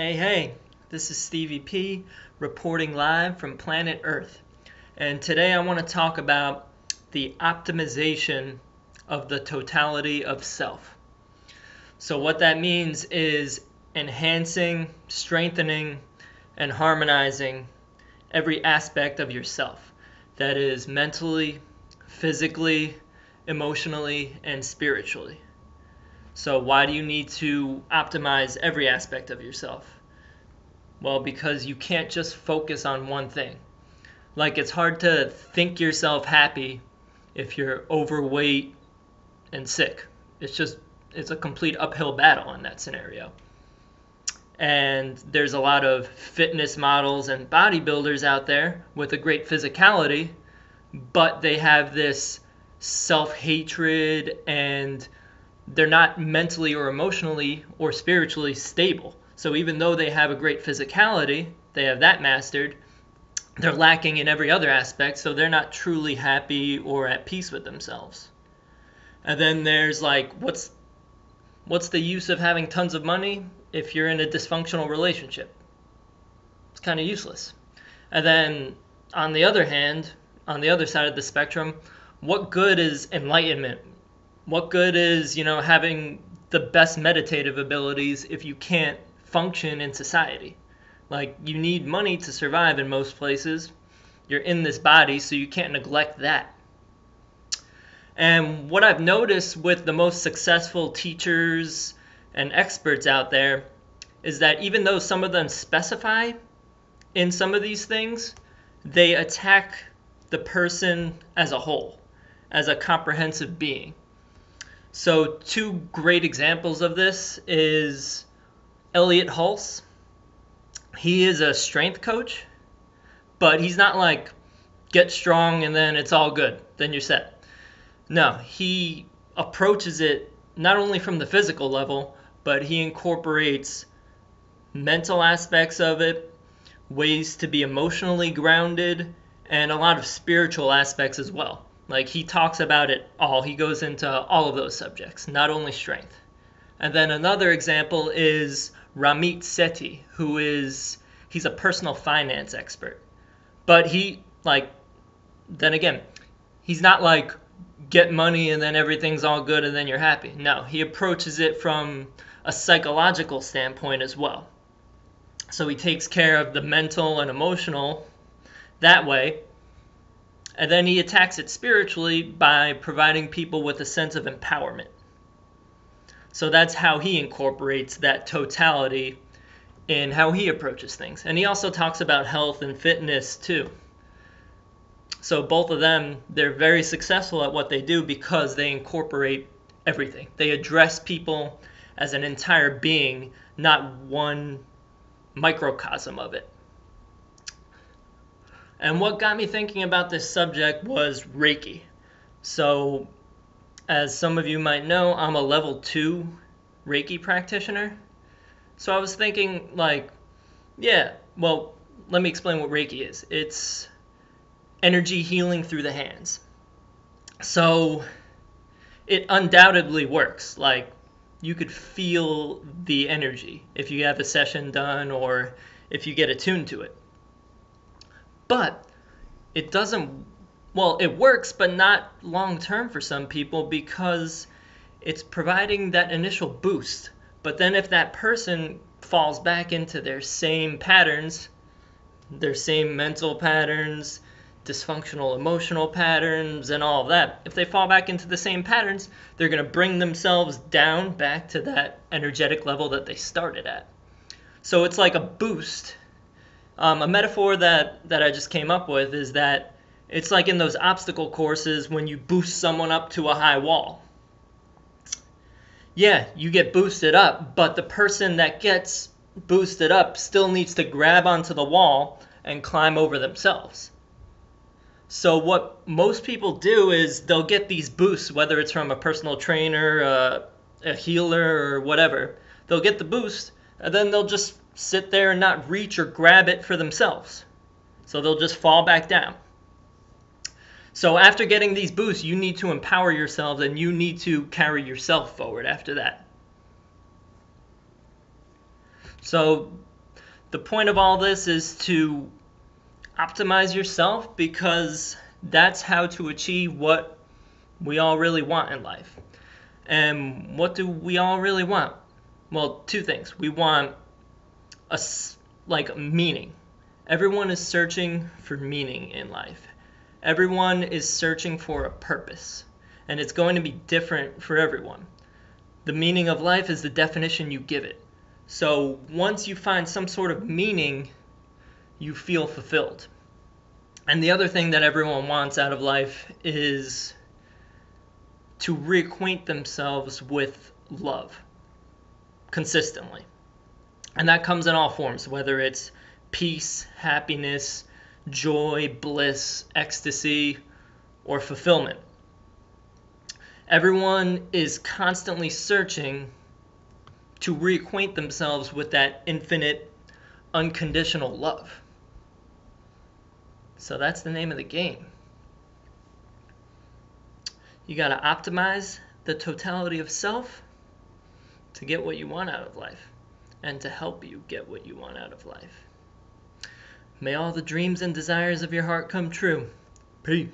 Hey, this is Stevie P reporting live from planet Earth. And today I want to talk about the optimization of the totality of self. So, what that means is enhancing, strengthening, and harmonizing every aspect of yourself. That is mentally, physically, emotionally, and spiritually. So, why do you need to optimize every aspect of yourself? Well, because you can't just focus on one thing. Like, it's hard to think yourself happy if you're overweight and sick. It's a complete uphill battle in that scenario. And there's a lot of fitness models and bodybuilders out there with a great physicality, but they have this self-hatred and they're not mentally or emotionally or spiritually stable. So even though they have a great physicality, they have that mastered, they're lacking in every other aspect, so they're not truly happy or at peace with themselves. And then there's like, what's the use of having tons of money if you're in a dysfunctional relationship? It's kind of useless. And then on the other hand, on the other side of the spectrum, what good is enlightenment? What good is, having the best meditative abilities if you can't function in society? Like, you need money to survive in most places. You're in this body, so you can't neglect that. And what I've noticed with the most successful teachers and experts out there is that even though some of them specify in some of these things, they attack the person as a whole, as a comprehensive being. So two great examples of this is Elliot Hulse. He is a strength coach, but he's not like get strong and then it's all good, then you're set. No, he approaches it not only from the physical level, but he incorporates mental aspects of it, ways to be emotionally grounded, and a lot of spiritual aspects as well. Like, he talks about it all. He goes into all of those subjects, not only strength. And then another example is Ramit Sethi, he's a personal finance expert. But then again, he's not like get money and then everything's all good and then you're happy. No, he approaches it from a psychological standpoint as well. So he takes care of the mental and emotional that way. And then he attacks it spiritually by providing people with a sense of empowerment. So that's how he incorporates that totality in how he approaches things. And he also talks about health and fitness too. So both of them, they're very successful at what they do because they incorporate everything. They address people as an entire being, not one microcosm of it. And what got me thinking about this subject was Reiki. So, as some of you might know, I'm a level 2 Reiki practitioner. So I was thinking, let me explain what Reiki is. It's energy healing through the hands. So, it undoubtedly works. Like, you could feel the energy if you have a session done or if you get attuned to it. But it works, but not long term for some people because it's providing that initial boost. But then if that person falls back into their same patterns, their same mental patterns, dysfunctional emotional patterns, and all of that, if they fall back into the same patterns, they're going to bring themselves down back to that energetic level that they started at. So it's like a boost. A metaphor that I just came up with is that it's like in those obstacle courses when you boost someone up to a high wall. Yeah, you get boosted up, but the person that gets boosted up still needs to grab onto the wall and climb over themselves. So what most people do is they'll get these boosts, whether it's from a personal trainer, a healer, or whatever. They'll get the boost, and then they'll just sit there and not reach or grab it for themselves. So they'll just fall back down. So after getting these boosts, you need to empower yourselves and you need to carry yourself forward after that. So the point of all this is to optimize yourself, because that's how to achieve what we all really want in life. And what do we all really want? Well, two things. We want meaning. Everyone is searching for meaning in life. Everyone is searching for a purpose, and it's going to be different for everyone. The meaning of life is the definition you give it. So once you find some sort of meaning, you feel fulfilled. And the other thing that everyone wants out of life is to reacquaint themselves with love consistently. And that comes in all forms, whether it's peace, happiness, joy, bliss, ecstasy, or fulfillment. Everyone is constantly searching to reacquaint themselves with that infinite, unconditional love. So that's the name of the game. You got to optimize the totality of self to get what you want out of life, and to help you get what you want out of life. May all the dreams and desires of your heart come true. Peace.